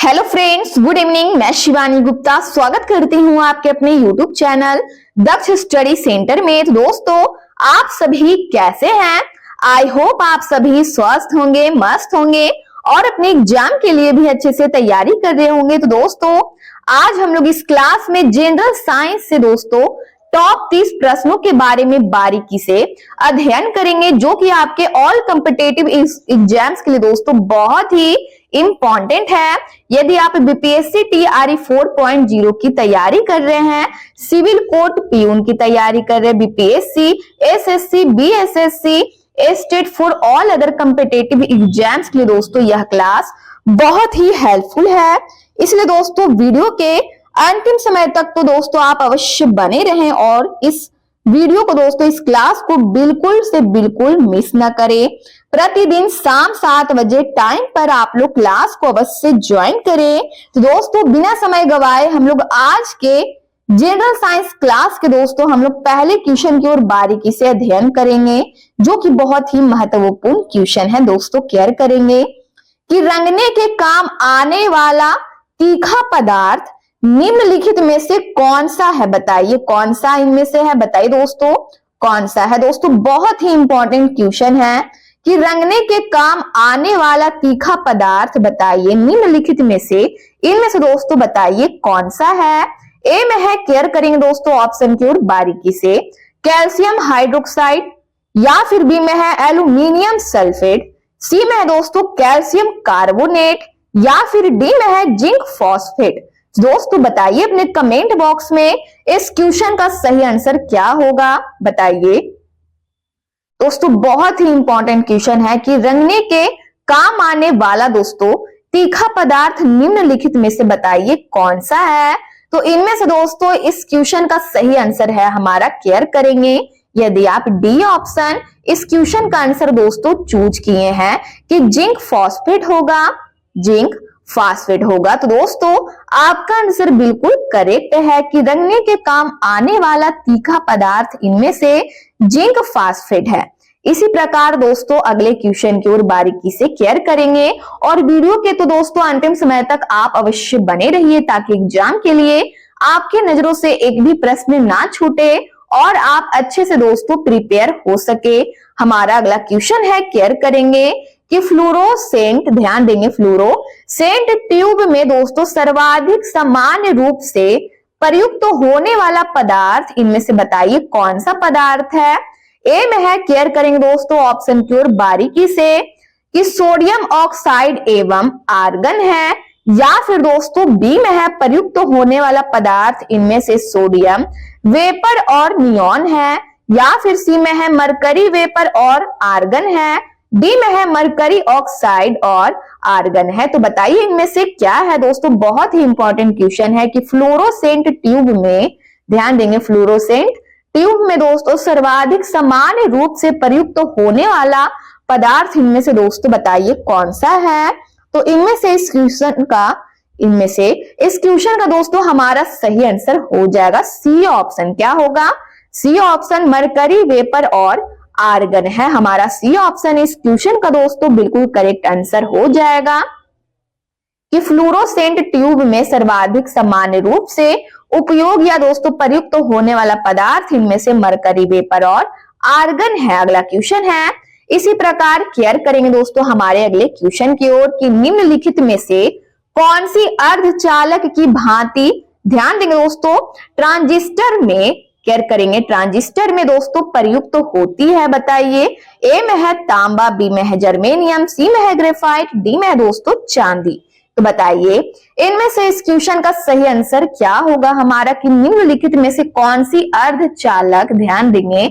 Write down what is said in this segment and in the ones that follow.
Hello friends, good evening. मैं शिवानी गुप्ता स्वागत करती हूँ आपके अपने यूट्यूब चैनल दक्ष स्टडी सेंटर में। तो दोस्तों, आप सभी कैसे हैं? आई होप आप सभी स्वस्थ होंगे, मस्त होंगे और अपने एग्जाम के लिए भी अच्छे से तैयारी कर रहे होंगे। तो दोस्तों, आज हम लोग इस क्लास में जनरल साइंस से दोस्तों टॉप 30 प्रश्नों के बारे में बारीकी से अध्ययन करेंगे, जो कि आपके ऑल कॉम्पिटिटिव एग्जाम्स के लिए दोस्तों बहुत ही इंपॉर्टेंट है। यदि आप बीपीएससी टीआरई 4.0 की तैयारी कर रहे हैं, सिविल कोर्ट पीयून की तैयारी कर रहे हैं, BPSC, SSC, BSSC, state for all other competitive exams के लिए दोस्तों यह क्लास बहुत ही हेल्पफुल है। इसलिए दोस्तों वीडियो के अंतिम समय तक तो दोस्तों आप अवश्य बने रहें और इस वीडियो को दोस्तों, इस क्लास को बिल्कुल से बिल्कुल मिस ना करें। प्रतिदिन शाम 7 बजे टाइम पर आप लोग क्लास को अवश्य ज्वाइन करें। तो दोस्तों, बिना समय गवाए हम लोग आज के जनरल साइंस क्लास के दोस्तों हम लोग पहले क्वेश्चन की ओर बारीकी से अध्ययन करेंगे, जो कि बहुत ही महत्वपूर्ण क्वेश्चन है। दोस्तों, केयर करेंगे कि रंगने के काम आने वाला तीखा पदार्थ निम्नलिखित में से कौन सा है? बताइए कौन सा इनमें से है? बताइए दोस्तों कौन सा है? दोस्तों, बहुत ही इंपॉर्टेंट क्वेश्चन है कि रंगने के काम आने वाला तीखा पदार्थ बताइए निम्नलिखित में से, इनमें से दोस्तों बताइए कौन सा है? ए में है, केयर करेंगे दोस्तों ऑप्शन की ओर बारीकी से, कैल्शियम हाइड्रोक्साइड, या फिर बी में है एल्यूमिनियम सल्फेट, सी में है दोस्तों कैल्शियम कार्बोनेट, या फिर डी में है जिंक फॉस्फेट। दोस्तों बताइए अपने कमेंट बॉक्स में इस क्वेश्चन का सही आंसर क्या होगा, बताइए। दोस्तों, बहुत ही इंपॉर्टेंट क्वेश्चन है कि रंगने के काम आने वाला दोस्तों तीखा पदार्थ निम्नलिखित में से बताइए कौन सा है? तो इनमें से दोस्तों इस क्वेश्चन का सही आंसर है हमारा, केयर करेंगे यदि आप डी ऑप्शन इस क्वेश्चन का आंसर दोस्तों चूज किए हैं कि जिंक फॉस्फेट होगा, जिंक फॉस्फेट होगा, तो दोस्तों आपका आंसर बिल्कुल करेक्ट है कि रंगने के काम आने वाला तीखा पदार्थ इनमें से जिंक फॉस्फेट है। इसी प्रकार दोस्तों अगले क्वेश्चन की ओर बारीकी से केयर करेंगे और वीडियो के तो दोस्तों अंतिम समय तक आप अवश्य बने रहिए, ताकि एग्जाम के लिए आपके नजरों से एक भी प्रश्न ना छूटे और आप अच्छे से दोस्तों प्रिपेयर हो सके। हमारा अगला क्वेश्चन है, केयर करेंगे कि फ्लोरोसेंट, ध्यान देंगे, फ्लोरोसेंट ट्यूब में दोस्तों सर्वाधिक सामान्य रूप से प्रयुक्त होने वाला पदार्थ इनमें से बताइए कौन सा पदार्थ है? ए में है, केयर करेंगे दोस्तों ऑप्शन की ओर बारीकी से कि सोडियम ऑक्साइड एवं आर्गन है, या फिर दोस्तों बी में है प्रयुक्त होने वाला पदार्थ इनमें से सोडियम वेपर और नियॉन है, या फिर सी में है मरकरी वेपर और आर्गन है, डी में है मरकरी ऑक्साइड और आर्गन है। तो बताइए इनमें से क्या है? दोस्तों बहुत ही इंपॉर्टेंट क्वेश्चन है कि फ्लोरोसेंट ट्यूब में, ध्यान देंगे, फ्लोरोसेंट ट्यूब में दोस्तों सर्वाधिक सामान्य रूप से प्रयुक्त होने वाला पदार्थ इनमें से दोस्तों बताइए कौन सा है? तो इनमें से इस क्वेश्चन का दोस्तों हमारा सही आंसर हो जाएगा सी ऑप्शन। क्या होगा? सी ऑप्शन मरकरी वेपर और आर्गन है। हमारा सी ऑप्शन इस क्वेश्चन का दोस्तों बिल्कुल करेक्ट आंसर हो जाएगा कि फ्लोरोसेंट ट्यूब में सर्वाधिक सामान्य रूप से उपयोग या दोस्तों प्रयुक्त होने वाला पदार्थ इनमें से मरकरी वेपर और आर्गन है। अगला क्वेश्चन है, इसी प्रकार केयर करेंगे दोस्तों हमारे अगले क्वेश्चन की ओर कि निम्नलिखित में से कौन सी अर्धचालक की भांति, ध्यान देंगे दोस्तों, ट्रांजिस्टर में, केयर करेंगे, ट्रांजिस्टर में दोस्तों प्रयुक्त होती है? बताइए। ए में है तांबा, बी में है जर्मेनियम, सी में है ग्रेफाइट, डी में है दोस्तों चांदी। तो बताइए इनमें से इस क्वेश्चन का सही आंसर क्या होगा हमारा कि निम्नलिखित में से कौन सी अर्धचालक, ध्यान देंगे,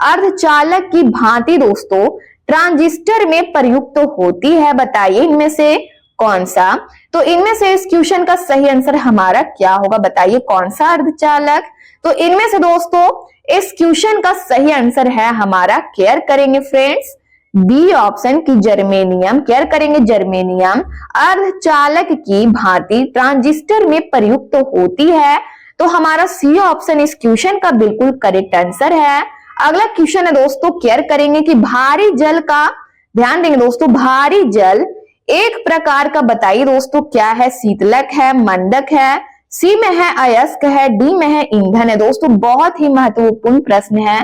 अर्धचालक की भांति दोस्तों ट्रांजिस्टर में प्रयुक्त होती है? बताइए इनमें से कौन सा? तो इनमें से इस क्वेश्चन का सही आंसर हमारा क्या होगा? बताइए कौन सा अर्धचालक? तो इनमें से दोस्तों इस क्वेश्चन का सही आंसर है हमारा, केयर करेंगे फ्रेंड्स, बी ऑप्शन की जर्मेनियम, केयर करेंगे जर्मेनियम अर्धचालक की भांति ट्रांजिस्टर में प्रयुक्त होती है। तो हमारा सी ऑप्शन इस क्वेश्चन का बिल्कुल करेक्ट आंसर है। अगला क्वेश्चन है दोस्तों, केयर करेंगे कि भारी जल का, ध्यान देंगे दोस्तों, भारी जल एक प्रकार का बताइए दोस्तों क्या है? शीतलक है, मंदक है, सी में है अयस्क है, डी में है ईंधन है। दोस्तों बहुत ही महत्वपूर्ण प्रश्न है,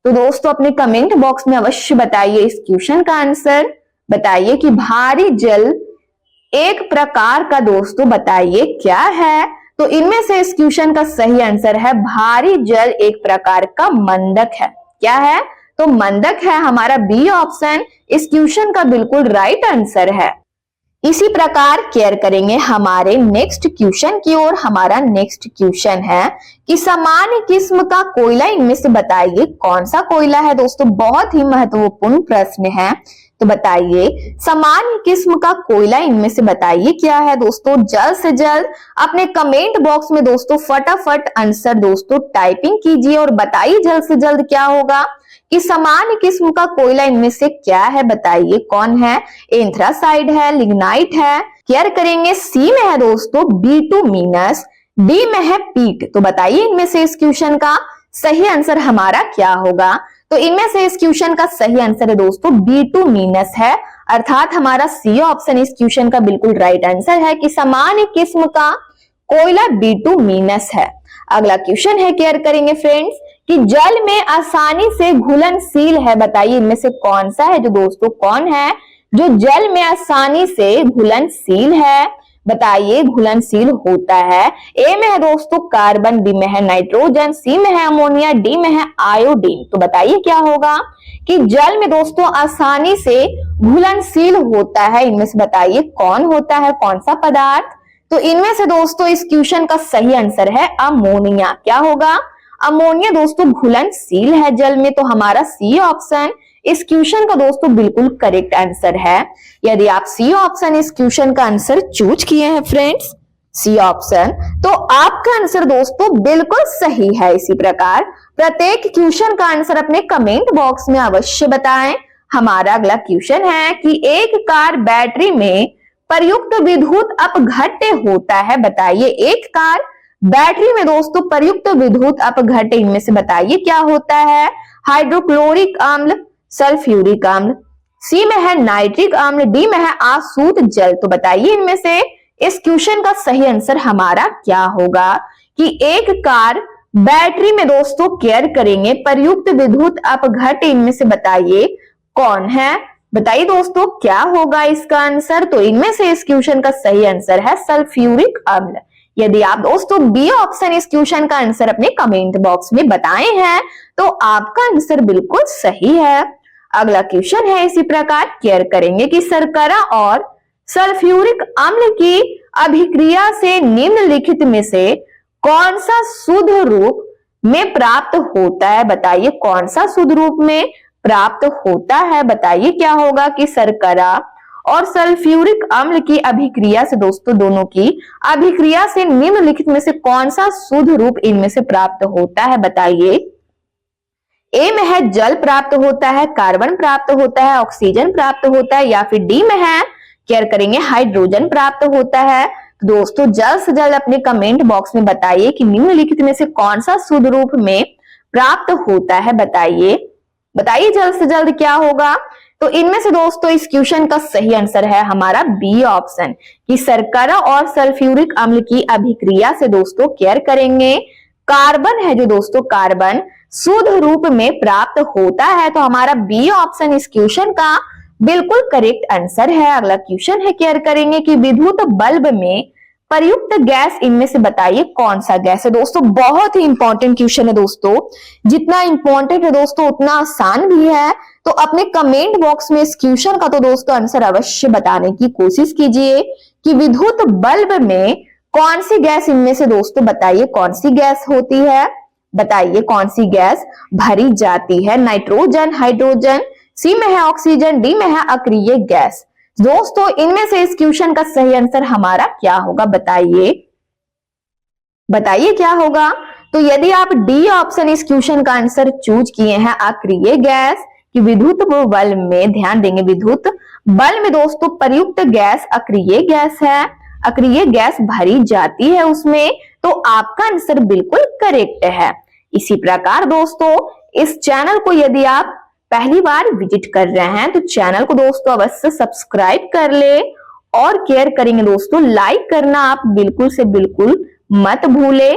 तो दोस्तों अपने कमेंट बॉक्स में अवश्य बताइए इस क्वेश्चन का आंसर। बताइए कि भारी जल एक प्रकार का दोस्तों बताइए क्या है? तो इनमें से इस क्वेश्चन का सही आंसर है भारी जल एक प्रकार का मंदक है। क्या है? तो मंदक है हमारा बी ऑप्शन इस क्वेश्चन का बिल्कुल राइट आंसर है। इसी प्रकार केयर करेंगे हमारे नेक्स्ट क्वेश्चन की ओर। हमारा नेक्स्ट क्वेश्चन है कि सामान्य किस्म का कोयला इनमें से बताइए कौन सा कोयला है? दोस्तों बहुत ही महत्वपूर्ण प्रश्न है, तो बताइए सामान्य किस्म का कोयला इनमें से बताइए क्या है? दोस्तों जल्द से जल्द अपने कमेंट बॉक्स में दोस्तों फटाफट आंसर दोस्तों टाइपिंग कीजिए और बताइए जल्द से जल्द क्या होगा कि सामान्य किस्म का कोयला इनमें से क्या है? बताइए कौन है? एंथ्रासाइड है, लिग्नाइट है। केयर करेंगे सी में है दोस्तों बिटुमिनस, डी में है पीट। तो बताइए इनमें से इस क्वेश्चन का सही आंसर हमारा क्या होगा? तो इनमें से इस क्वेश्चन का सही आंसर है दोस्तों बिटुमिनस है, अर्थात हमारा सी ऑप्शन इस क्वेश्चन का बिल्कुल राइट आंसर है कि सामान्य किस्म का कोयला बिटुमिनस है। अगला क्वेश्चन है केयर करेंगे फ्रेंड्स कि जल में आसानी से घुलनशील है। बताइए इनमें से कौन सा है जो दोस्तों कौन है जो जल में आसानी से घुलनशील है? बताइए घुलनशील होता है। ए में है दोस्तों कार्बन, बी में है नाइट्रोजन, सी में है अमोनिया, डी में है आयोडीन। तो बताइए क्या होगा कि जल में दोस्तों आसानी से घुलनशील होता है। इनमें से बताइए कौन होता है, कौन सा पदार्थ? तो इनमें से दोस्तों इस क्वेश्चन का सही आंसर है अमोनिया। क्या होगा? अमोनिया दोस्तों घुलनशील है जल में, तो हमारा सी ऑप्शन इस क्वेश्चन का दोस्तों बिल्कुल करेक्ट आंसर है। यदि आप सी ऑप्शन इस क्वेश्चन का आंसर चूज किए हैं फ्रेंड्स, सी ऑप्शन, तो आपका आंसर दोस्तों बिल्कुल सही है। इसी प्रकार प्रत्येक क्वेश्चन का आंसर अपने कमेंट बॉक्स में अवश्य बताएं। हमारा अगला क्वेश्चन है कि एक कार बैटरी में प्रयुक्त विद्युत अपघट्य होता है। बताइए एक कार बैटरी में दोस्तों प्रयुक्त विद्युत अपघट्य इनमें से बताइए क्या होता है? हाइड्रोक्लोरिक अम्ल, सल्फ्यूरिक अम्ल, सी में है नाइट्रिक अम्ल, डी में है आसूत जल। तो बताइए इनमें से इस क्वेश्चन का सही आंसर हमारा क्या होगा कि एक कार बैटरी में दोस्तों केयर करेंगे प्रयुक्त विद्युत अपघट्य इनमें से बताइए कौन है? बताइए दोस्तों क्या होगा इसका आंसर? तो इनमें से इस क्वेश्चन का सही आंसर है सल्फ्यूरिक अम्ल। यदि आप दोस्तों बी ऑप्शन इस क्वेश्चन का आंसर अपने कमेंट बॉक्स में बताए हैं तो आपका आंसर बिल्कुल सही है। अगला क्वेश्चन है इसी प्रकार केयर करेंगे कि शर्करा और सल्फ्यूरिक अम्ल की अभिक्रिया से निम्नलिखित में से कौन सा शुद्ध रूप में प्राप्त होता है? बताइए कौन सा शुद्ध रूप में प्राप्त होता है? बताइए क्या होगा कि शर्करा और सल्फ्यूरिक अम्ल की अभिक्रिया से दोस्तों दोनों की अभिक्रिया से निम्नलिखित में से कौन सा शुद्ध रूप इनमें से प्राप्त होता है? बताइए ए में है जल प्राप्त होता है, कार्बन प्राप्त होता है, ऑक्सीजन प्राप्त होता है, या फिर डी में है केयर करेंगे हाइड्रोजन प्राप्त होता है। तो दोस्तों जल्द से जल्द अपने कमेंट बॉक्स में बताइए कि निम्नलिखित में से कौन सा शुद्ध रूप में प्राप्त होता है? बताइए जल्द से जल्द क्या होगा? तो इनमें से दोस्तों इस क्वेश्चन का सही आंसर है हमारा बी ऑप्शन कि शर्करा और सल्फ्यूरिक अम्ल की अभिक्रिया से दोस्तों केयर करेंगे कार्बन है जो दोस्तों कार्बन शुद्ध रूप में प्राप्त होता है। तो हमारा बी ऑप्शन इस क्वेश्चन का बिल्कुल करेक्ट आंसर है। अगला क्वेश्चन है केयर करेंगे कि विद्युत बल्ब में प्रयुक्त गैस इनमें से बताइए कौन सा गैस है? दोस्तों बहुत ही इंपॉर्टेंट क्वेश्चन है दोस्तों, जितना इंपॉर्टेंट है दोस्तों उतना आसान भी है। तो अपने कमेंट बॉक्स में इस क्वेश्चन का तो दोस्तों आंसर अवश्य बताने की कोशिश कीजिए कि विद्युत बल्ब में कौन सी गैस इनमें से दोस्तों बताइए कौन सी गैस होती है? बताइए कौन सी गैस भरी जाती है? नाइट्रोजन, हाइड्रोजन, सी में है ऑक्सीजन, डी में है अक्रिय गैस। दोस्तों इनमें से इस क्वेश्चन का सही आंसर हमारा क्या होगा? बताइए क्या होगा? तो यदि आप डी ऑप्शन इस क्वेश्चन का आंसर चूज किए हैं अक्रिय गैस कि विद्युत बल्ब में, ध्यान देंगे विद्युत बल्ब में दोस्तों प्रयुक्त गैस अक्रिय गैस है, अक्रिय गैस भरी जाती है उसमें, तो आपका आंसर बिल्कुल करेक्ट है। इसी प्रकार दोस्तों इस चैनल को यदि आप पहली बार विजिट कर रहे हैं तो चैनल को दोस्तों अवश्य सब्सक्राइब कर ले और केयर करेंगे दोस्तों। लाइक करना आप बिल्कुल से बिल्कुल मत भूले।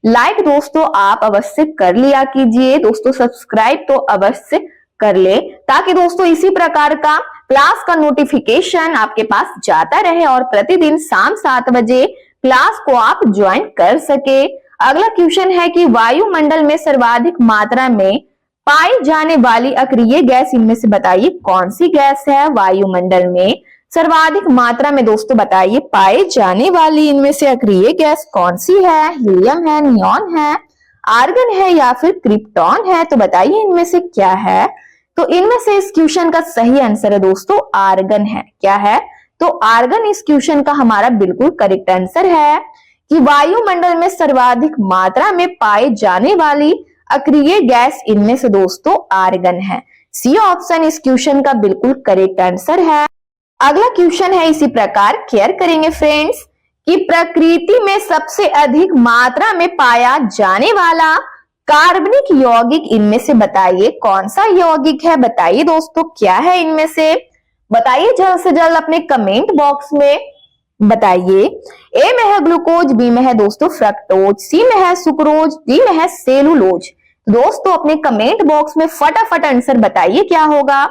लाइक दोस्तों आप अवश्य कर लिया कीजिए दोस्तों। सब्सक्राइब तो अवश्य कर ले, ताकि दोस्तों इसी प्रकार का क्लास का नोटिफिकेशन आपके पास जाता रहे और प्रतिदिन शाम 7 बजे क्लास को आप ज्वाइन कर सके। अगला क्वेश्चन है कि वायुमंडल में सर्वाधिक मात्रा में पाई जाने वाली अक्रिय गैस इनमें से बताइए कौन सी गैस है। वायुमंडल में सर्वाधिक मात्रा में दोस्तों बताइए पाई जाने वाली इनमें से अक्रिय गैस कौन सी है। हीलियम है, नियॉन है, आर्गन है या फिर क्रिप्टॉन है। तो बताइए इनमें से क्या है। तो इनमें से इस क्वेश्चन का सही आंसर है दोस्तों आर्गन है। क्या है? तो आर्गन इस क्वेश्चन का हमारा बिल्कुल करेक्ट आंसर है कि वायुमंडल में सर्वाधिक मात्रा में पाई जाने वाली अक्रिय गैस इनमें से दोस्तों आर्गन है। सी ऑप्शन इस क्वेश्चन का बिल्कुल करेक्ट आंसर है। अगला क्वेश्चन है इसी प्रकार केयर करेंगे फ्रेंड्स कि प्रकृति में सबसे अधिक मात्रा में पाया जाने वाला कार्बनिक यौगिक इनमें से बताइए कौन सा यौगिक है। बताइए दोस्तों क्या है इनमें से। बताइए जल्द से जल्द अपने कमेंट बॉक्स में बताइए। ए में है ग्लूकोज, बी में है दोस्तों फ्रक्टोज, सी में है सुक्रोज, डी में है सेलुलोज। दोस्तों अपने कमेंट बॉक्स में फटाफट आंसर बताइए क्या होगा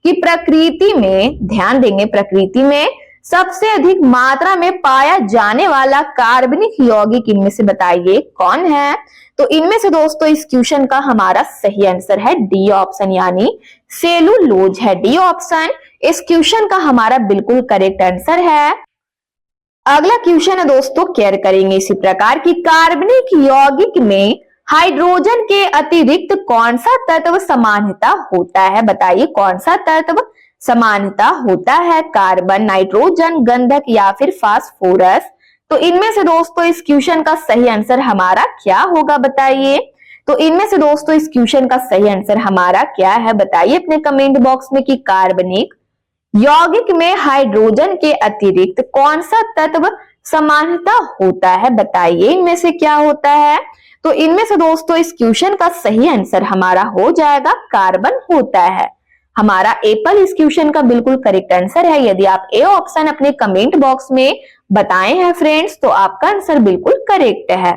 कि प्रकृति में, ध्यान देंगे, प्रकृति में सबसे अधिक मात्रा में पाया जाने वाला कार्बनिक यौगिक इनमें से बताइए कौन है। तो इनमें से दोस्तों इस क्वेश्चन का हमारा सही आंसर है डी ऑप्शन यानी सेलुलोज है। डी ऑप्शन इस क्वेश्चन का हमारा बिल्कुल करेक्ट आंसर है। अगला क्वेश्चन है दोस्तों केयर करेंगे इसी प्रकार की कार्बनिक यौगिक में हाइड्रोजन के अतिरिक्त कौन सा तत्व समानता होता है। बताइए कौन सा तत्व समानता होता है। कार्बन, नाइट्रोजन, गंधक या फिर फास्फोरस। तो इनमें से दोस्तों इस क्वेश्चन का सही आंसर हमारा क्या होगा बताइए। तो इनमें से दोस्तों इस क्वेश्चन का सही आंसर हमारा क्या है बताइए अपने कमेंट बॉक्स में कि कार्बनिक यौगिक में हाइड्रोजन के अतिरिक्त कौन सा तत्व समानता होता है। बताइए इनमें से क्या होता है। तो इनमें से दोस्तों इस क्वेश्चन का सही आंसर हमारा हो जाएगा कार्बन होता है। हमारा एप्पल इस क्वेश्चन का बिल्कुल करेक्ट आंसर है। यदि आप ए ऑप्शन अपने कमेंट बॉक्स में बताए हैं फ्रेंड्स तो आपका आंसर बिल्कुल करेक्ट है।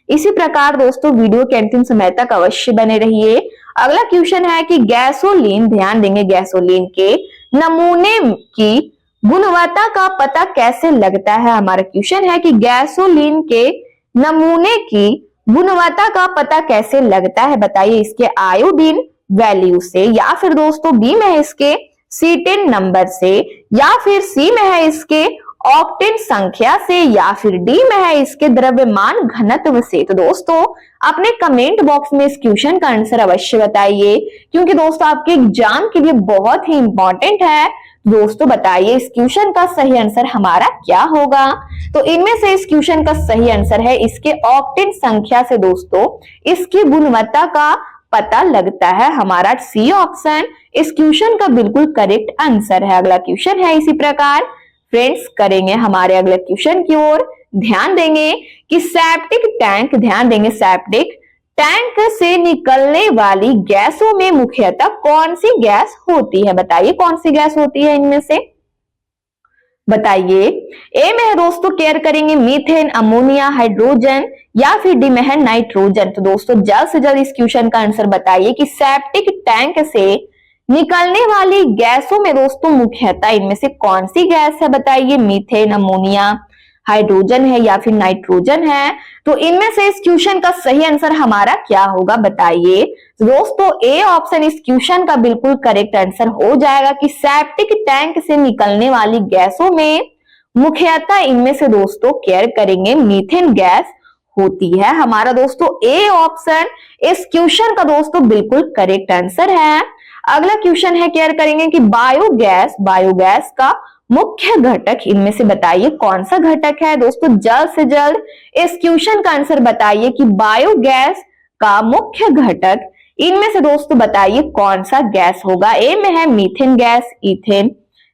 इसी प्रकार दोस्तों वीडियो के अंतिम समय तक अवश्य बने रहिए। अगला क्वेश्चन है कि गैसोलीन, ध्यान देंगे, गैसोलीन के नमूने की गुणवत्ता का पता कैसे लगता है। हमारा क्वेश्चन है कि गैसोलीन के नमूने की गुणवत्ता का पता कैसे लगता है। बताइए इसके आयोडीन वैल्यू से, या फिर दोस्तों बी में है इसके C10 नंबर से, या फिर सी में है इसके ऑक्टेन संख्या से, या फिर डी में है इसके द्रव्यमान घनत्व से। तो दोस्तों अपने कमेंट बॉक्स में इस क्वेश्चन का आंसर अवश्य बताइए, क्योंकि दोस्तों आपके एग्जाम के लिए बहुत ही इंपॉर्टेंट है। दोस्तों बताइए इस क्वेश्चन का सही आंसर हमारा क्या होगा। तो इनमें से इस क्वेश्चन का सही आंसर है इसके ऑक्टेन संख्या से दोस्तों इसकी गुणवत्ता का पता लगता है। हमारा सी ऑप्शन इस क्वेश्चन का बिल्कुल करेक्ट आंसर है। अगला क्वेश्चन है इसी प्रकार फ्रेंड्स करेंगे हमारे अगले क्वेश्चन की ओर। ध्यान देंगे कि सेप्टिक टैंक, ध्यान देंगे सेप्टिक टैंक से निकलने वाली गैसों में मुख्यतः कौन सी गैस होती है। बताइए कौन सी गैस होती है इनमें से। बताइए ए में है दोस्तों केयर करेंगे मीथेन, अमोनिया, हाइड्रोजन, या फिर डी में है नाइट्रोजन। तो दोस्तों जल्द से जल्द इस क्वेश्चन का आंसर बताइए कि सेप्टिक टैंक से निकलने वाली गैसों में दोस्तों मुख्यतः इनमें से कौन सी गैस है। बताइए मीथेन, अमोनिया, हाइड्रोजन है या फिर नाइट्रोजन है। तो इनमें से इस क्वेश्चन का सही आंसर हमारा क्या होगा बताइए। दोस्तों ए ऑप्शन इस क्वेश्चन का बिल्कुल करेक्ट आंसर हो जाएगा कि सेप्टिक टैंक से निकलने वाली गैसों में मुख्यतः इनमें से दोस्तों केयर करेंगे मीथेन गैस होती है। हमारा दोस्तों ए ऑप्शन इस क्वेश्चन का दोस्तों बिल्कुल करेक्ट आंसर है। अगला क्वेश्चन है केयर करेंगे कि बायोगैस, बायोगैस का मुख्य घटक इनमें से बताइए कौन सा घटक है। दोस्तों जल्द से जल्द इस क्वेश्चन का आंसर बताइए कि बायोगैस का मुख्य घटक इनमें से दोस्तों बताइए कौन सा गैस होगा। ए में है मीथेन गैस, इथेन,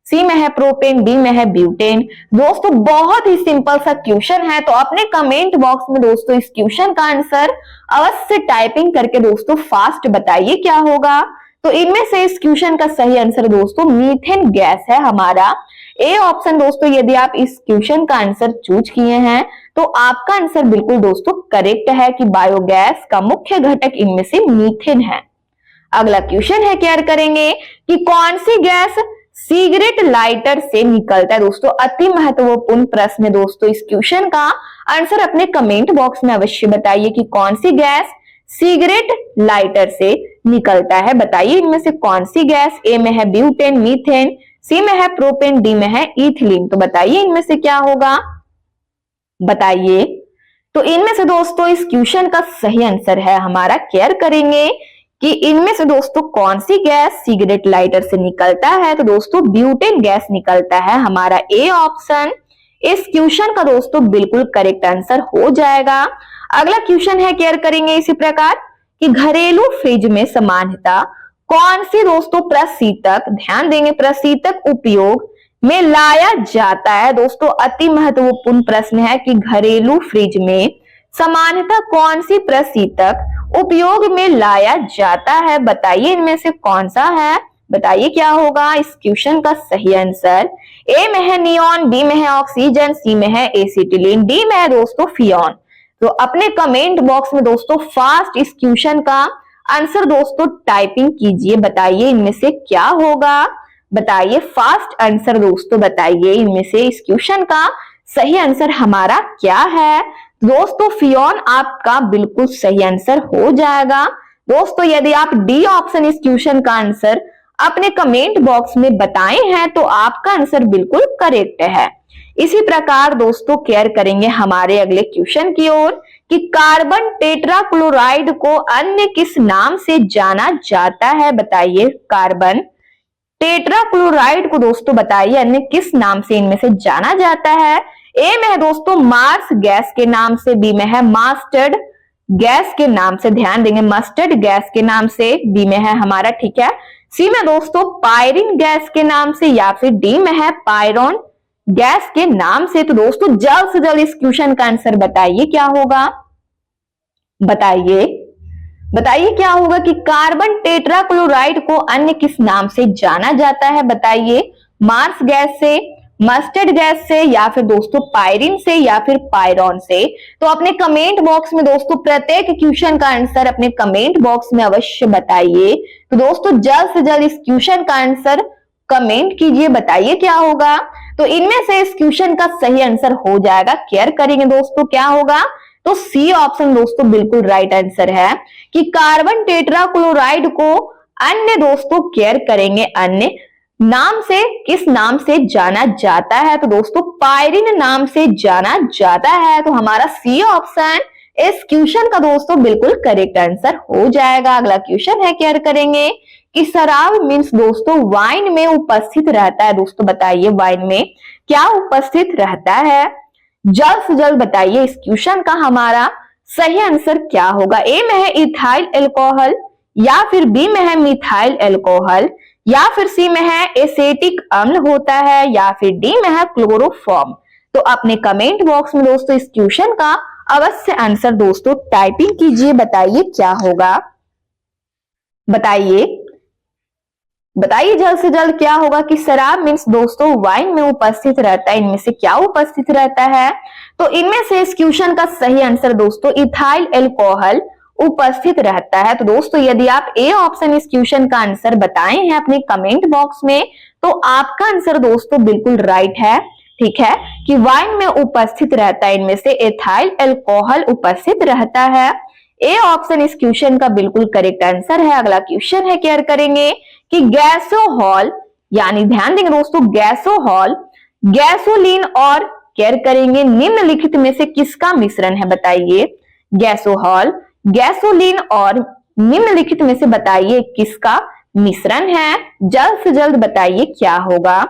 सी में है प्रोपेन, डी में है ब्यूटेन। दोस्तों बहुत ही सिंपल सा क्वेश्चन है, तो अपने कमेंट बॉक्स में दोस्तों इस क्वेश्चन का आंसर अवश्य टाइपिंग करके दोस्तों फास्ट बताइए क्या होगा। तो इनमें से इस क्वेश्चन का सही आंसर दोस्तों मीथेन गैस है। हमारा ए ऑप्शन दोस्तों यदि आप इस क्वेश्चन का आंसर चूज किए हैं तो आपका आंसर बिल्कुल दोस्तों करेक्ट है कि बायोगैस का मुख्य घटक इनमें से मीथेन है। अगला क्वेश्चन है, केयर करेंगे कि कौन सी गैस सिगरेट लाइटर से निकलता है। दोस्तों अति महत्वपूर्ण प्रश्न है दोस्तों, इस क्वेश्चन का आंसर अपने कमेंट बॉक्स में अवश्य बताइए कि कौन सी गैस सिगरेट लाइटर से निकलता है। बताइए इनमें से कौन सी गैस, ए में है ब्यूटेन, मीथेन, सी में है प्रोपेन, डी में है इथिलीन। तो बताइए इनमें से क्या होगा, बताइए। तो इनमें से दोस्तों इस क्वेश्चन का सही आंसर है हमारा, केयर करेंगे कि इनमें से दोस्तों कौन सी गैस सिगरेट लाइटर से निकलता है। तो दोस्तों ब्यूटेन गैस निकलता है, हमारा ए ऑप्शन इस क्वेश्चन का दोस्तों बिल्कुल करेक्ट आंसर हो जाएगा। अगला क्वेश्चन है, केयर करेंगे इसी प्रकार कि घरेलू फ्रिज में सामान्यतः कौन सी दोस्तों प्रशीतक, ध्यान देंगे, प्रशीतक उपयोग में लाया जाता है। दोस्तों अति महत्वपूर्ण प्रश्न है कि घरेलू फ्रिज में सामान्यतः कौन सी प्रशीतक उपयोग में लाया जाता है। बताइए इनमें से कौन सा है, बताइए क्या होगा इस क्वेश्चन का सही आंसर। ए में है नियॉन, बी में है ऑक्सीजन, सी में है एसिटिलीन, डी में है दोस्तों फियॉन। तो अपने कमेंट बॉक्स में दोस्तों फास्ट इस क्वेश्चन का आंसर दोस्तों टाइपिंग कीजिए। बताइए इनमें से क्या होगा, बताइए फास्ट आंसर दोस्तों, बताइए इनमें से इस क्वेश्चन का सही आंसर हमारा क्या है। दोस्तों फियॉन आपका बिल्कुल सही आंसर हो जाएगा। दोस्तों यदि आप डी ऑप्शन इस क्वेश्चन का आंसर अपने कमेंट बॉक्स में बताए हैं तो आपका आंसर बिल्कुल करेक्ट है। इसी प्रकार दोस्तों केयर करेंगे हमारे अगले क्वेश्चन की ओर कि कार्बन टेट्राक्लोराइड को अन्य किस नाम से जाना जाता है। बताइए कार्बन टेट्राक्लोराइड को दोस्तों बताइए अन्य किस नाम से इनमें से जाना जाता है। ए में है दोस्तों मार्स गैस के नाम से, बी में है मस्टर्ड गैस के नाम से, ध्यान देंगे मस्टर्ड गैस के नाम से बी में है हमारा, ठीक है। सी में दोस्तों पायरिन गैस के नाम से, या फिर डी में है पायरॉन गैस के नाम से। तो दोस्तों जल्द से जल्द इस क्वेश्चन का आंसर बताइए क्या होगा, बताइए, बताइए क्या होगा कि कार्बन टेट्राक्लोराइड को अन्य किस नाम से जाना जाता है। बताइए मार्स गैस से, मस्टर्ड गैस से, या फिर दोस्तों पायरिन से, या फिर पायरॉन से। तो अपने कमेंट बॉक्स में दोस्तों प्रत्येक क्वेश्चन का आंसर अपने कमेंट बॉक्स में अवश्य बताइए। तो दोस्तों जल्द से जल्द इस क्वेश्चन का आंसर कमेंट कीजिए, बताइए क्या होगा। तो इनमें से इस क्वेश्चन का सही आंसर हो जाएगा, केयर करेंगे दोस्तों क्या होगा। तो सी ऑप्शन दोस्तों बिल्कुल राइट आंसर है कि कार्बन टेट्राक्लोराइड को अन्य दोस्तों केयर करेंगे अन्य नाम से, किस नाम से जाना जाता है। तो दोस्तों पायरिन नाम से जाना जाता है। तो हमारा सी ऑप्शन इस क्वेश्चन का दोस्तों बिल्कुल करेक्ट आंसर हो जाएगा। अगला क्वेश्चन है, केयर करेंगे कि शराब मीन्स दोस्तों वाइन में उपस्थित रहता है। दोस्तों बताइए वाइन में क्या उपस्थित रहता है, जल्द से जल्द बताइए इस क्वेश्चन का हमारा सही आंसर क्या होगा। ए में है इथाइल अल्कोहल, या फिर बी में है मिथाइल अल्कोहल, या फिर सी में है एसेटिक अम्ल होता है, या फिर डी में है क्लोरोफॉर्म। तो अपने कमेंट बॉक्स में दोस्तों इस क्वेश्चन का अवश्य आंसर दोस्तों टाइपिंग कीजिए। बताइए क्या होगा, बताइए, बताइए जल्द से जल्द क्या होगा कि शराब मीन्स दोस्तों वाइन में उपस्थित रहता है। इनमें से क्या उपस्थित रहता है। तो इनमें से इस क्वेश्चन का सही आंसर दोस्तों इथाइल अल्कोहल उपस्थित रहता है। तो दोस्तों यदि आप ए ऑप्शन इस क्वेश्चन का आंसर बताए हैं अपने कमेंट बॉक्स में तो आपका आंसर दोस्तों बिल्कुल राइट है, ठीक है, कि वाइन में उपस्थित रहता है, इनमें से एथाइल अल्कोहल उपस्थित रहता है। ए ऑप्शन इस क्वेश्चन का बिल्कुल करेक्ट आंसर है। अगला क्वेश्चन है, केयर करेंगे कि गैसोहॉल, यानी ध्यान देंगे दोस्तों गैसोहॉल गैसोलीन और केयर करेंगे निम्नलिखित में से किसका मिश्रण है। बताइए गैसोहॉल गैसोलीन और निम्नलिखित में से बताइए किसका मिश्रण है। जल्द से जल्द बताइए क्या होगा,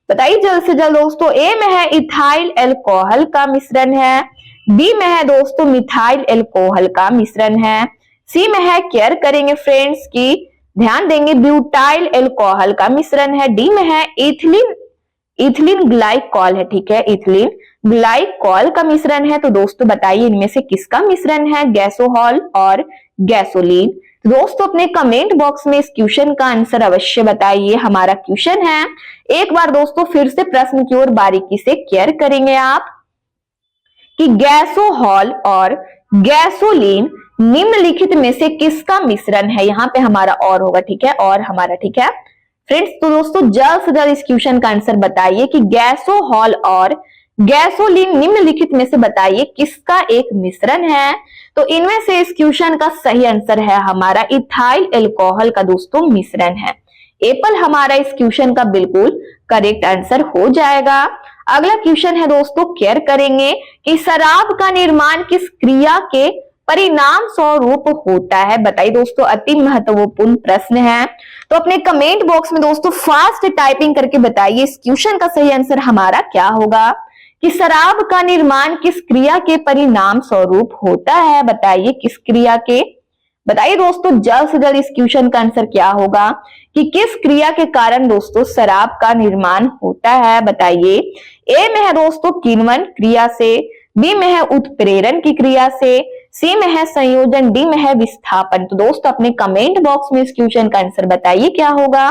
बताइए जल्द से जल्द दोस्तों। ए में है इथाइल अल्कोहल का मिश्रण है, बी में है दोस्तों मिथाइल अल्कोहल का मिश्रण है, सी में है केयर करेंगे फ्रेंड्स की ध्यान देंगे ब्यूटाइल अल्कोहल का मिश्रण है, डी में है इथिलीन ग्लाइकॉल है, ठीक है, इथिलीन ग्लाइकॉल का मिश्रण है। तो दोस्तों बताइए इनमें से किसका मिश्रण है, गैसोहॉल और गैसोलीन। तो दोस्तों अपने कमेंट बॉक्स में इस क्वेश्चन का आंसर अवश्य बताइए। हमारा क्वेश्चन है, एक बार दोस्तों फिर से प्रश्न की ओर बारीकी से केयर करेंगे आप, कि गैसोहॉल और गैसोलीन निम्नलिखित में से किसका मिश्रण है। यहाँ पे हमारा और होगा, ठीक है, और हमारा, ठीक है फ्रेंड्स। तो दोस्तों जल्द से जल्द इस क्वेश्चन का आंसर बताइए कि गैसोहॉल और गैसोलीन निम्नलिखित में से बताइए किसका एक मिश्रण है। तो इनमें से इस क्वेश्चन का सही आंसर है हमारा इथाइल अल्कोहल का दोस्तों मिश्रण है। एप्पल हमारा इस क्वेश्चन का बिल्कुल करेक्ट आंसर हो जाएगा। अगला क्वेश्चन है दोस्तों, केयर करेंगे कि शराब का निर्माण किस क्रिया के परिणाम स्वरूप होता है। बताइए दोस्तों, अति महत्वपूर्ण प्रश्न है। तो अपने कमेंट बॉक्स में दोस्तों फास्ट टाइपिंग करके बताइए इस क्वेश्चन का सही आंसर हमारा क्या होगा, कि शराब का निर्माण किस क्रिया के परिणाम स्वरूप होता है। बताइए किस क्रिया के, बताइए दोस्तों जल्द से जल्द इस क्वेश्चन का आंसर क्या होगा, कि किस क्रिया के कारण दोस्तों शराब का निर्माण होता है। बताइए, ए में है दोस्तों किण्वन क्रिया से, बी में है उत्प्रेरण की क्रिया से, सी में है संयोजन, डी में है विस्थापन। तो दोस्तों अपने कमेंट बॉक्स में इस क्वेश्चन का आंसर बताइए क्या होगा।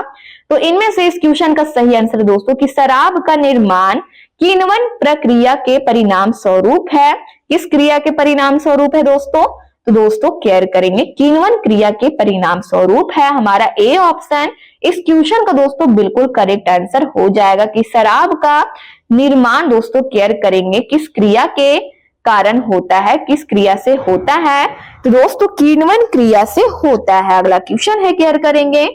तो इनमें से इस क्वेश्चन का सही आंसर दोस्तों कि शराब का निर्माण किण्वन प्रक्रिया के परिणाम स्वरूप है। किस क्रिया के परिणाम स्वरूप है दोस्तों, तो दोस्तों केयर करेंगे किण्वन क्रिया के परिणाम स्वरूप है हमारा ए ऑप्शन। इस क्वेश्चन का दोस्तों बिल्कुल करेक्ट आंसर हो जाएगा कि शराब का निर्माण दोस्तों केयर करेंगे किस क्रिया के कारण होता है, किस क्रिया से होता है। तो दोस्तों किण्वन क्रिया से होता है। अगला क्वेश्चन है, केयर करेंगे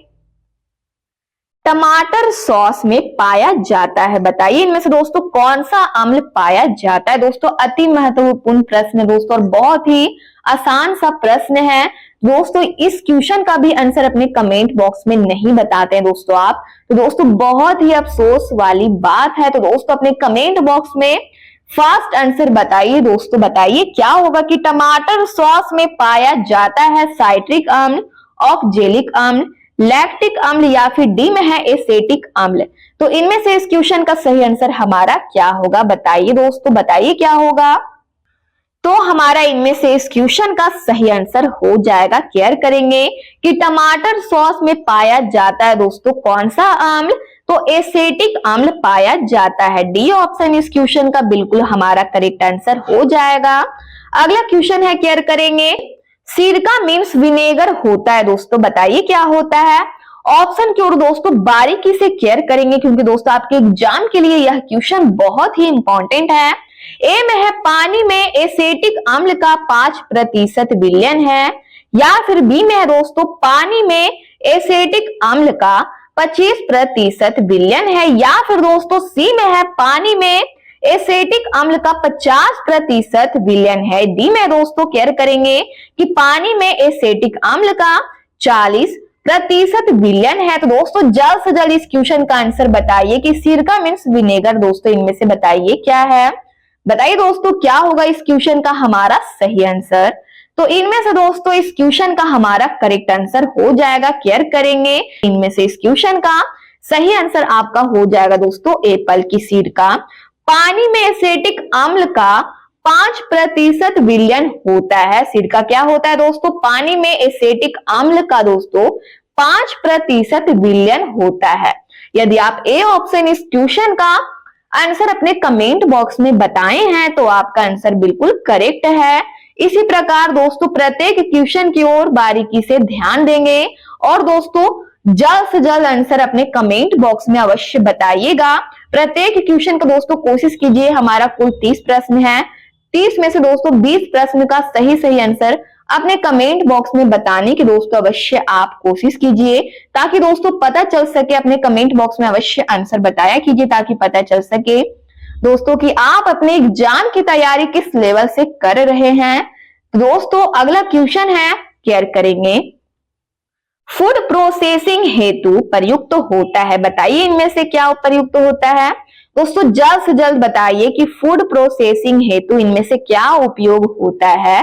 टमाटर सॉस में पाया जाता है। बताइए इनमें से दोस्तों कौन सा अम्ल पाया जाता है। दोस्तों अति महत्वपूर्ण प्रश्न है दोस्तों, और बहुत ही आसान सा प्रश्न है दोस्तों। इस क्वेश्चन का भी आंसर अपने कमेंट बॉक्स में नहीं बताते हैं दोस्तों आप, तो दोस्तों बहुत ही अफसोस वाली बात है। तो दोस्तों अपने कमेंट बॉक्स में फास्ट आंसर बताइए दोस्तों, बताइए क्या होगा कि टमाटर सॉस में पाया जाता है साइट्रिक अम्ल, ऑक्जेलिक अम्ल, लैक्टिक अम्ल या फिर डी में है एसेटिक अम्ल। तो इनमें से इस क्वेश्चन का सही आंसर हमारा क्या होगा। बताइए दोस्तों, बताइए क्या होगा। तो हमारा इनमें से इस क्वेश्चन का सही आंसर हो जाएगा, केयर करेंगे कि टमाटर सॉस में पाया जाता है दोस्तों कौन सा अम्ल, तो एसेटिक अम्ल पाया जाता है। डी ऑप्शन इस क्वेश्चन का बिल्कुल हमारा करेक्ट आंसर हो जाएगा। अगला क्वेश्चन है, केयर करेंगे सिरका मीन्स विनेगर होता है दोस्तों, बताइए क्या होता है। ऑप्शन की ओर दोस्तों बारीकी से केयर करेंगे क्योंकि दोस्तों आपके एग्जाम के लिए यह क्वेश्चन बहुत ही इंपॉर्टेंट है। ए में है पानी में एसेटिक अम्ल का 5% विलयन है, या फिर बी में है दोस्तों पानी में एसेटिक अम्ल का 25% विलयन है, या फिर दोस्तों सी में है पानी में एसेटिक अम्ल का 50% विलयन है। डी में दोस्तों केयर करेंगे कि पानी में एसेटिक अम्ल का 40% विलयन है। तो दोस्तों जल्द से जल्द इस क्वेश्चन का आंसर बताइए कि सिरका मीन्स विनेगर दोस्तों इनमें से बताइए क्या है। बताइए दोस्तों क्या होगा इस क्वेश्चन का हमारा सही आंसर। तो इनमें से दोस्तों इस क्वेश्चन का हमारा करेक्ट आंसर हो जाएगा, केयर करेंगे इनमें से इस क्वेश्चन का सही आंसर आपका हो जाएगा दोस्तों एप्पल की सिरका। पानी में एसेटिक अम्ल का 5% विलयन होता है। सिरका क्या होता है दोस्तों, पानी में एसेटिक अम्ल का दोस्तों 5% विलयन होता है। यदि आप ए ऑप्शन इस क्वेश्चन का आंसर अपने कमेंट बॉक्स में बताए हैं तो आपका आंसर बिल्कुल करेक्ट है। इसी प्रकार दोस्तों प्रत्येक क्वेश्चन की ओर बारीकी से ध्यान देंगे और दोस्तों जल्द से जल्द आंसर अपने कमेंट बॉक्स में अवश्य बताइएगा। प्रत्येक क्वेश्चन का दोस्तों कोशिश कीजिए, हमारा कुल 30 प्रश्न है, 30 में से दोस्तों 20 प्रश्न का सही आंसर अपने कमेंट बॉक्स में बताने की दोस्तों अवश्य आप कोशिश कीजिए, ताकि दोस्तों पता चल सके। अपने कमेंट बॉक्स में अवश्य आंसर बताया कीजिए ताकि पता चल सके दोस्तों कि आप अपने एग्जाम की तैयारी किस लेवल से कर रहे हैं। दोस्तों अगला क्वेश्चन है, केयर करेंगे फूड प्रोसेसिंग हेतु प्रयुक्त होता है। बताइए इनमें से क्या प्रयुक्त होता है। दोस्तों जल्द से जल्द बताइए कि फूड प्रोसेसिंग हेतु इनमें से क्या उपयोग होता है।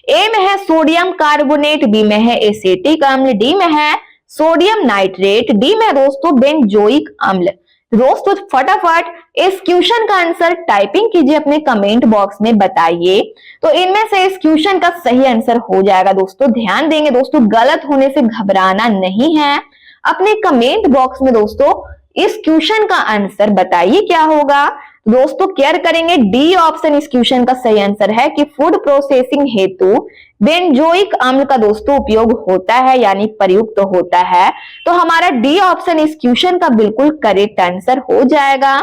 ए में है सोडियम कार्बोनेट, बी में है एसेटिक अम्ल, डी में है सोडियम नाइट्रेट, डी में दोस्तों बेंजोइक अम्ल। दोस्तों फटाफट इस क्वेश्चन का आंसर टाइपिंग कीजिए अपने कमेंट बॉक्स में, बताइए। तो इनमें से इस क्वेश्चन का सही आंसर हो जाएगा दोस्तों। ध्यान देंगे दोस्तों, गलत होने से घबराना नहीं है। अपने कमेंट बॉक्स में दोस्तों इस क्वेश्चन का आंसर बताइए क्या होगा। दोस्तों केयर करेंगे डी ऑप्शन इस क्वेश्चन का सही आंसर है कि फूड प्रोसेसिंग हेतु बेंजोइक अम्ल का दोस्तों उपयोग होता है, यानी प्रयुक्त होता है। तो हमारा डी ऑप्शन इस क्वेश्चन का बिल्कुल करेक्ट आंसर हो जाएगा।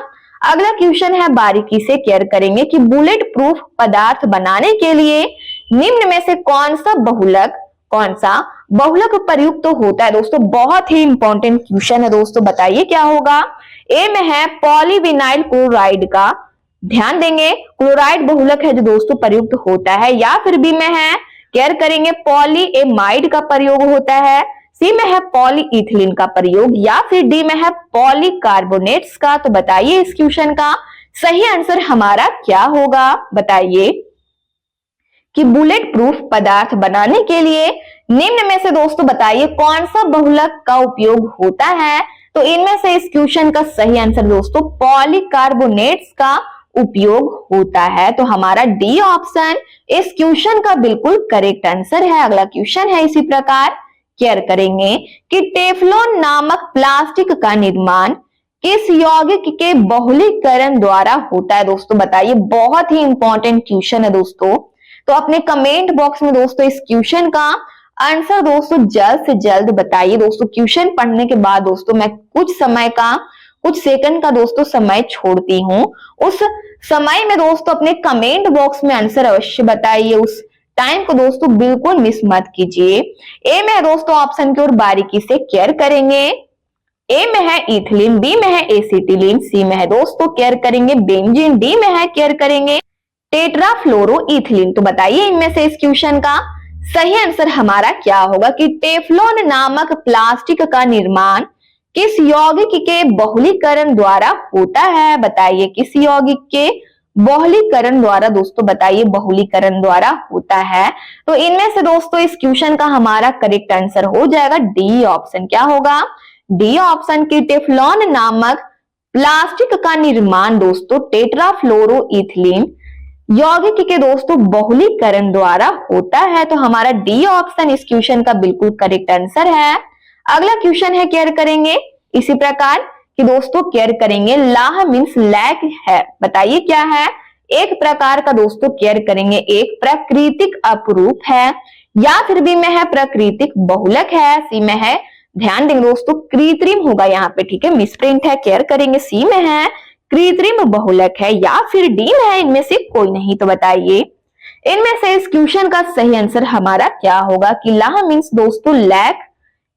अगला क्वेश्चन है, बारीकी से केयर करेंगे कि बुलेट प्रूफ पदार्थ बनाने के लिए निम्न में से कौन सा बहुलक प्रयुक्त होता है। दोस्तों बहुत ही इंपॉर्टेंट क्वेश्चन है दोस्तों, बताइए क्या होगा। ए में है पॉलीविनाइल क्लोराइड का, ध्यान देंगे क्लोराइड बहुलक है जो दोस्तों प्रयुक्त होता है, या फिर बी में है केयर करेंगे पॉलीएमाइड का प्रयोग होता है, सी में है पॉलीइथिलीन का प्रयोग, या फिर डी में है पॉलीकार्बोनेट्स का। तो बताइए इस क्वेश्चन का सही आंसर हमारा क्या होगा। बताइए कि बुलेट प्रूफ पदार्थ बनाने के लिए निम्न में से दोस्तों बताइए कौन सा बहुलक का उपयोग होता है। तो इनमें से इस क्वेश्चन का सही आंसर दोस्तों पॉलीकार्बोनेट्स का उपयोग होता है। तो हमारा डी ऑप्शन इस क्वेश्चन का बिल्कुल करेक्ट आंसर है। अगला क्वेश्चन है इसी प्रकार, केयर करेंगे कि टेफ्लॉन नामक प्लास्टिक का निर्माण किस यौगिक के बहुलीकरण द्वारा होता है। दोस्तों बताइए, बहुत ही इंपॉर्टेंट क्वेश्चन है दोस्तों। तो अपने कमेंट बॉक्स में दोस्तों इस क्वेश्चन का आंसर दोस्तों जल्द से जल्द बताइए। दोस्तों क्वेश्चन पढ़ने के बाद दोस्तों मैं कुछ सेकंड का दोस्तों समय छोड़ती हूँ। उस समय में दोस्तों अपने कमेंट बॉक्स में आंसर अवश्य बताइए। उस टाइम को दोस्तों बिल्कुल मिस मत कीजिए। ए में दोस्तों ऑप्शन की ओर बारीकी से केयर करेंगे। ए में है इथिलीन, बी में है एसिटिलीन, सी में है दोस्तों केयर करेंगे बेंजीन, डी में है केयर करेंगे टेट्राफ्लोरोइथिलीन। तो बताइए इनमें से इस क्वेश्चन का सही आंसर हमारा क्या होगा कि टेफ्लॉन नामक प्लास्टिक का निर्माण किस यौगिक के बहुलीकरण द्वारा होता है। बताइए किस यौगिक के बहुलीकरण द्वारा दोस्तों, बताइए बहुलीकरण द्वारा होता है। तो इनमें से दोस्तों इस क्वेश्चन का हमारा करेक्ट आंसर हो जाएगा डी ऑप्शन। क्या होगा? डी ऑप्शन की टेफ्लॉन नामक प्लास्टिक का निर्माण दोस्तों टेट्राफ्लोरोइथिलीन यौगिक के दोस्तों बहुलीकरण द्वारा होता है। तो हमारा डी ऑप्शन इस क्वेश्चन का बिल्कुल करेक्ट आंसर है। अगला क्वेश्चन है, केयर करेंगे इसी प्रकार कि दोस्तों केयर करेंगे लाह मीन्स लैक है। बताइए क्या है? एक प्रकार का दोस्तों केयर करेंगे एक प्राकृतिक अपरूप है, या फिर बी में है प्राकृतिक बहुलक है, सी में है ध्यान देंगे दोस्तों कृत्रिम होगा यहाँ पे, ठीक है मिसप्रिंट है। केयर करेंगे सी में है कृत्रिम बहुलक है, या फिर डी में है इनमें से कोई नहीं। तो बताइए इनमें से इस क्वेश्चन का सही आंसर हमारा क्या होगा कि लाह मीन्स दोस्तों लैक,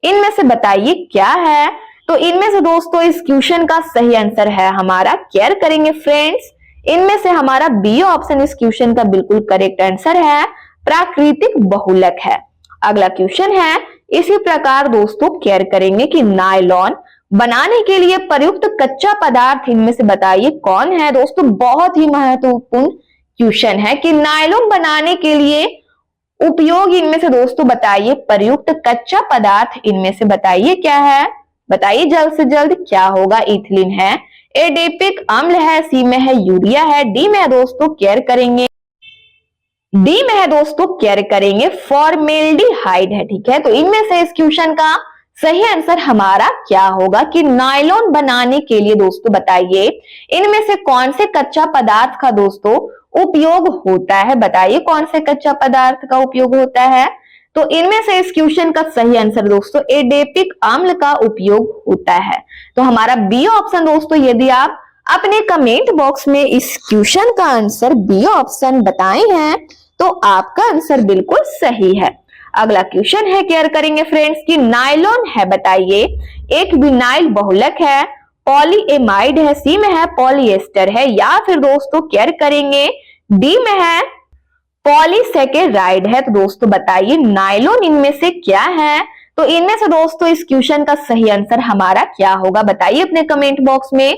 इनमें से बताइए क्या है। तो इनमें से दोस्तों इस क्वेश्चन का सही आंसर है हमारा, केयर करेंगे फ्रेंड्स, इनमें से हमारा बी ऑप्शन इस क्वेश्चन का बिल्कुल करेक्ट आंसर है, प्राकृतिक बहुलक है। अगला क्वेश्चन है इसी प्रकार दोस्तों, केयर करेंगे कि नायलॉन बनाने के लिए प्रयुक्त कच्चा पदार्थ इनमें से बताइए कौन है। दोस्तों बहुत ही महत्वपूर्ण क्वेश्चन है कि नायलॉन बनाने के लिए उपयोग इनमें से दोस्तों बताइए प्रयुक्त कच्चा पदार्थ इनमें से बताइए क्या है। बताइए जल्द से जल्द क्या होगा। इथिलीन है, एडेपिक अम्ल है, सी में है यूरिया है, डी में है दोस्तों केयर करेंगे फॉर्मेल्डिहाइड है, ठीक है। तो इनमें से इस क्वेश्चन का सही आंसर हमारा क्या होगा कि नायलॉन बनाने के लिए दोस्तों बताइए इनमें से कौन से कच्चा पदार्थ का दोस्तों उपयोग होता है। बताइए कौन से कच्चा पदार्थ का उपयोग होता है। तो इनमें से इस क्वेश्चन का सही आंसर दोस्तों एडेपिक अम्ल का उपयोग होता है। तो हमारा बी ऑप्शन दोस्तों, यदि आप अपने कमेंट बॉक्स में इस क्वेश्चन का आंसर बी ऑप्शन बताए हैं तो आपका आंसर बिल्कुल सही है। अगला क्वेश्चन है, केयर करेंगे फ्रेंड्स कि नायलॉन है बताइए एक विनाइल बहुलक है, पॉलीएमाइड है, सी में है पॉलिएस्टर है, या फिर दोस्तों केयर करेंगे डी में है पॉलीसेकेराइड है। तो दोस्तों बताइए नायलॉन इनमें से क्या है। तो इनमें से दोस्तों इस क्वेश्चन का सही आंसर हमारा क्या होगा। बताइए अपने कमेंट बॉक्स में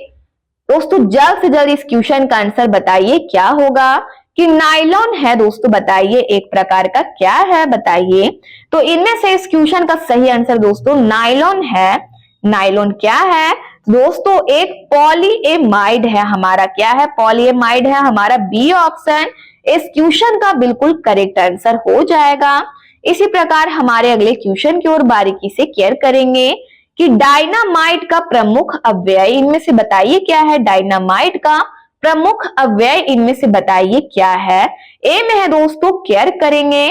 दोस्तों जल्द से जल्द इस क्वेश्चन का आंसर बताइए क्या होगा कि नायलॉन है दोस्तों बताइए एक प्रकार का क्या है। बताइए तो इनमें से इस क्वेश्चन का सही आंसर दोस्तों नायलॉन है। नायलॉन क्या है? दोस्तों एक पॉलीएमाइड है हमारा, क्या है? पॉलीएमाइड है हमारा। बी ऑप्शन इस क्वेश्चन का बिल्कुल करेक्ट आंसर हो जाएगा। इसी प्रकार हमारे अगले क्वेश्चन की ओर बारीकी से केयर करेंगे कि डायनामाइट का प्रमुख अव्यय इनमें से बताइए क्या है? डायनामाइट का प्रमुख अव्यय इनमें से बताइए क्या है? ए में है दोस्तों केयर करेंगे।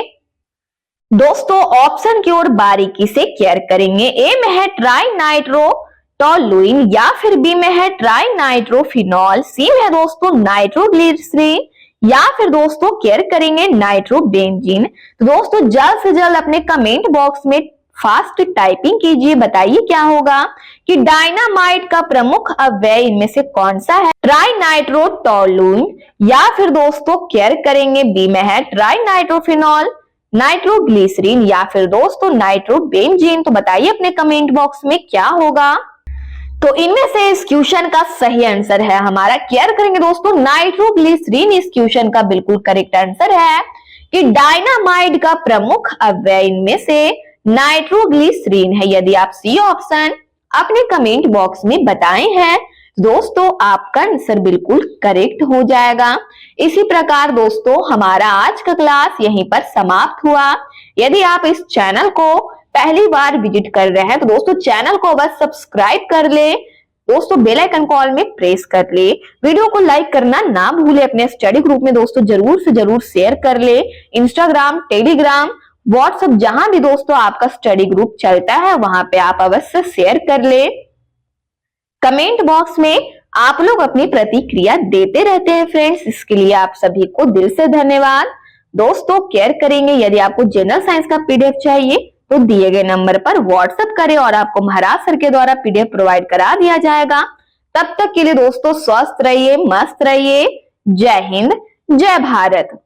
दोस्तों ऑप्शन की ओर बारीकी से केयर करेंगे। ए में है ट्राइनाइट्रोटोलुइन या फिर बी में है ट्राइनाइट्रोफिनॉल, सी में है दोस्तों नाइट्रोग्लिसरीन या फिर दोस्तों केयर करेंगे नाइट्रोबेंजीन। तो दोस्तों जल्द से जल्द अपने कमेंट बॉक्स में फास्ट टाइपिंग कीजिए, बताइए क्या होगा कि डायनामाइट का प्रमुख अव्यय इनमें से कौन सा है? ट्राइनाइट्रोटोलुइन या फिर दोस्तों केयर करेंगे बी में है ट्राइनाइट्रोफिनॉल, नाइट्रोग्लिसरीन या फिर दोस्तों नाइट्रोबेंजीन। तो बताइए अपने कमेंट बॉक्स में क्या होगा। तो इनमें से इस क्वेश्चन का सही आंसर है हमारा, केयर करेंगे दोस्तों नाइट्रोग्लिसरीन इस क्वेश्चन का बिल्कुल करेक्ट आंसर है कि डायनामाइट का प्रमुख अव्यय इनमें से नाइट्रोग्लिसरीन है। यदि आप सी ऑप्शन अपने कमेंट बॉक्स में बताए हैं दोस्तों आपका आंसर बिल्कुल करेक्ट हो जाएगा। इसी प्रकार दोस्तों हमारा आज का क्लास यहीं पर समाप्त हुआ। यदि आप इस चैनल को पहली बार विजिट कर रहे हैं तो दोस्तों चैनल को बस सब्सक्राइब कर ले, दोस्तों बेल आइकन कॉल में प्रेस कर ले, वीडियो को लाइक करना ना भूले, अपने स्टडी ग्रुप में दोस्तों जरूर से जरूर शेयर कर ले। इंस्टाग्राम, टेलीग्राम, व्हाट्सएप जहां भी दोस्तों आपका स्टडी ग्रुप चलता है वहां पे आप अवश्य शेयर कर ले। कमेंट बॉक्स में आप लोग अपनी प्रतिक्रिया देते रहते हैं फ्रेंड्स, इसके लिए आप सभी को दिल से धन्यवाद। दोस्तों केयर करेंगे यदि आपको जनरल साइंस का पीडीएफ चाहिए तो दिए गए नंबर पर व्हाट्सएप करें और आपको महाराज सर के द्वारा पीडीएफ प्रोवाइड करा दिया जाएगा। तब तक के लिए दोस्तों स्वस्थ रहिए, मस्त रहिए। जय हिंद, जय भारत।